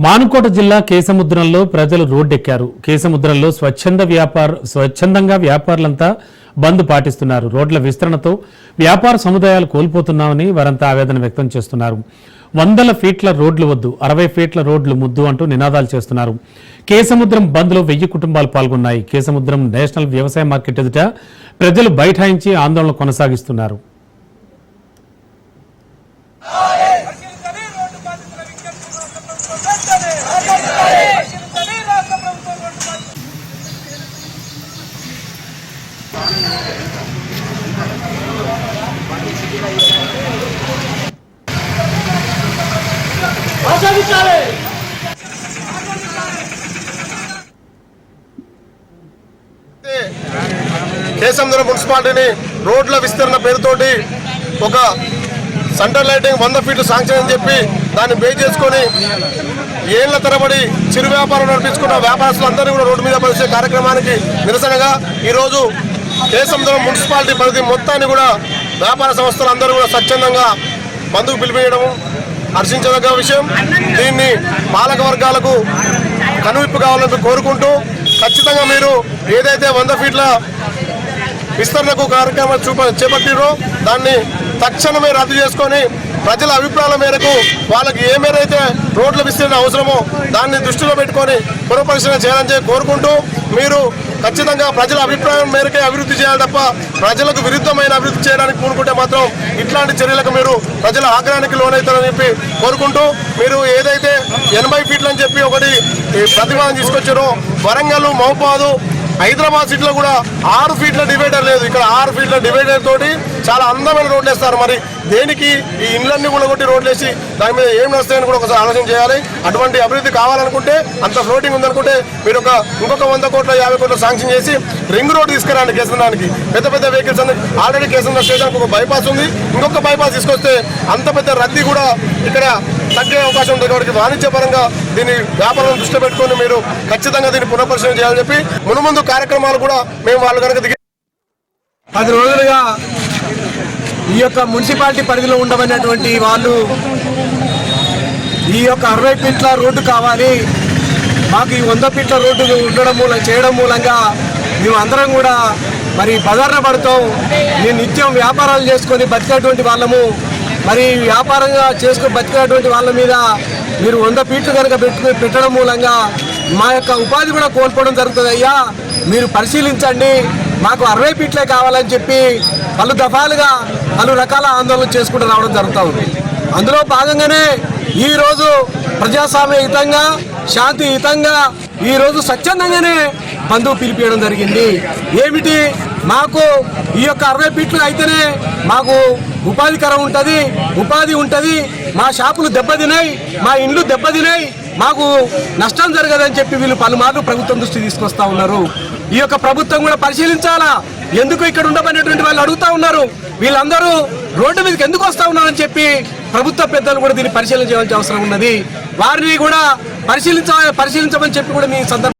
మానుకోట జిల్లా కేసముద్రంలో ప్రజలు రోడ్డెక్కారు. కేసముద్రంలో స్వచ్ఛందంగా వ్యాపారులంతా బంద్ పాటిస్తున్నారు. రోడ్ల విస్తరణతో వ్యాపార సముదాయాలు కోల్పోతున్నామని వారంతా ఆవేదన వ్యక్తం చేస్తున్నారు. 100 ఫీట్ల రోడ్లు వద్దు, 60 ఫీట్ల రోడ్లు ముద్దు అంటూ నినాదాలు చేస్తున్నారు. కేసముద్రం బంద్ లో 1000 కుటుంబాలు పాల్గొన్నాయి. కేసముద్రం నేషనల్ వ్యవసాయ మార్కెట్ ఎదుట ప్రజలు బైఠాయించి ఆందోళన కొనసాగిస్తున్నారు. కేసముద్రం మున్సిపాలిటీని రోడ్ల విస్తరణ పేరుతోటి ఒక సెంటర్ లైటింగ్ 100 ఫీట్లు శాంక్షన్ అని చెప్పి దాన్ని బేస్ చేసుకొని ఏళ్ల తరబడి చిరు వ్యాపారం నడిపించుకున్న వ్యాపారస్తులందరినీ కూడా రోడ్డు మీద పరిచే కార్యక్రమానికి నిరసనగా ఈరోజు కేసముద్రం మున్సిపాలిటీ పరిధి మొత్తాన్ని కూడా వ్యాపార సంస్థలందరూ కూడా స్వచ్ఛందంగా బంద్కు పిలిపించడం హర్షించదగ్గ విషయం. దీన్ని పాలక వర్గాలకు కనువిప్పు కావాలని కోరుకుంటూ ఖచ్చితంగా మీరు ఏదైతే 100 ఫీట్ల విస్తరణకు కార్యక్రమాలు చేపట్టిరో దాన్ని తక్షణమే రద్దు చేసుకొని ప్రజల అభిప్రాయాల మేరకు వాళ్ళకి ఏ మేరైతే రోడ్ల విస్తరణ అవసరమో దాన్ని దృష్టిలో పెట్టుకొని పునఃపరిశీలన చేయాలని కోరుకుంటూ మీరు ఖచ్చితంగా ప్రజల అభిప్రాయం మేరకే అభివృద్ధి చేయాలి తప్ప ప్రజలకు విరుద్ధమైన అభివృద్ధి చేయడానికి పూనుకుంటే మాత్రం ఇట్లాంటి చర్యలకు మీరు ప్రజల ఆగ్రహానికి లోనవుతారని చెప్పి కోరుకుంటూ మీరు ఏదైతే 80 ఫీట్లు అని చెప్పి ఒకటి ప్రతిపాదన తీసుకొచ్చారో వరంగల్, మహబూబాబాద్, హైదరాబాద్ సిటీలో కూడా 6 ఫీట్ల డివైడర్ లేదు. ఇక్కడ 6 ఫీట్ల డివైడర్ తోటి చాలా అందమైన రోడ్లు వేస్తారు. మరి దేనికి ఈ ఇండ్లన్నీ కూడా కొట్టి రోడ్లు వేసి దాని మీద ఏం వస్తాయని కూడా ఒకసారి ఆలోచన చేయాలి. అటువంటి అభివృద్ధి కావాలనుకుంటే, అంత ఫ్లోటింగ్ ఉందనుకుంటే మీరు ఇంకొక 100 కోట్ల 50 కోట్ల శాంక్షన్ చేసి రింగ్ రోడ్ తీసుకురండి. కేసముద్రానికి పెద్ద పెద్ద వెహికల్స్ ఆల్రెడీ కేసముద్రం స్టేషన్కి ఒక బైపాస్ ఉంది. ఇంకొక బైపాస్ తీసుకొస్తే అంత పెద్ద రద్దీ కూడా ఇక్కడ తగ్గే అవకాశం ఉంటుంది. కాబట్టి వాణిజ్యపరంగా దీన్ని వ్యాపారం దృష్టిలో పెట్టుకొని మీరు ఖచ్చితంగా దీన్ని పునఃపరిశీలన చేయాలని చెప్పి మునుముందు కార్యక్రమాలు కూడా మేము వాళ్ళు కనుక 10 రోజులుగా ఈ యొక్క మున్సిపాలిటీ పరిధిలో ఉండబడినటువంటి వాళ్ళు ఈ యొక్క 60 ఫీట్ల రోడ్డు కావాలి, మాకు ఈ 100 ఫీట్ల రోడ్డు చేయడం మూలంగా మేము అందరం కూడా మరి బజార్న పడతాం. మేము నిత్యం వ్యాపారాలు చేసుకొని బతికేటువంటి వాళ్ళము. మరి వ్యాపారంగా చేసుకొని బతికేటువంటి వాళ్ళ మీద మీరు 100 ఫీట్లు కనుక పెట్టడం మూలంగా మా యొక్క ఉపాధి కూడా కోల్పోవడం జరుగుతుంది. అయ్యా మీరు పరిశీలించండి, మాకు 60 ఫీట్లే కావాలని చెప్పి పలు దఫాలుగా పలు రకాల ఆందోళనలు చేసుకుంటూ రావడం జరుగుతూ ఉంది. అందులో భాగంగానే ఈరోజు ప్రజాస్వామ్యయుతంగా శాంతియుతంగా ఈరోజు స్వచ్ఛందంగానే బంధువు పిలిపించడం జరిగింది. ఏమిటి, మాకు ఈ యొక్క 60 ఫీట్లు అయితేనే మాకు ఉపాధికరం ఉంటుంది, ఉపాధి ఉంటుంది, మా షాపులు దెబ్బతినాయి, మా ఇండ్లు దెబ్బతినాయి, మాకు నష్టం జరగదని చెప్పి వీళ్ళు పలుమార్లు ప్రభుత్వం దృష్టి తీసుకొస్తా ఉన్నారు. ఈ యొక్క ప్రభుత్వం కూడా పరిశీలించాలా, ఎందుకు ఇక్కడ ఉండబడినటువంటి వాళ్ళు అడుగుతా ఉన్నారు. వీళ్ళందరూ రోడ్డు మీదకి ఎందుకు వస్తా ఉన్నారని చెప్పి ప్రభుత్వ పెద్దలు కూడా దీన్ని పరిశీలన చేయాల్సిన అవసరం ఉన్నది. వారిని కూడా పరిశీలించమని చెప్పి కూడా మీ సందర్భంగా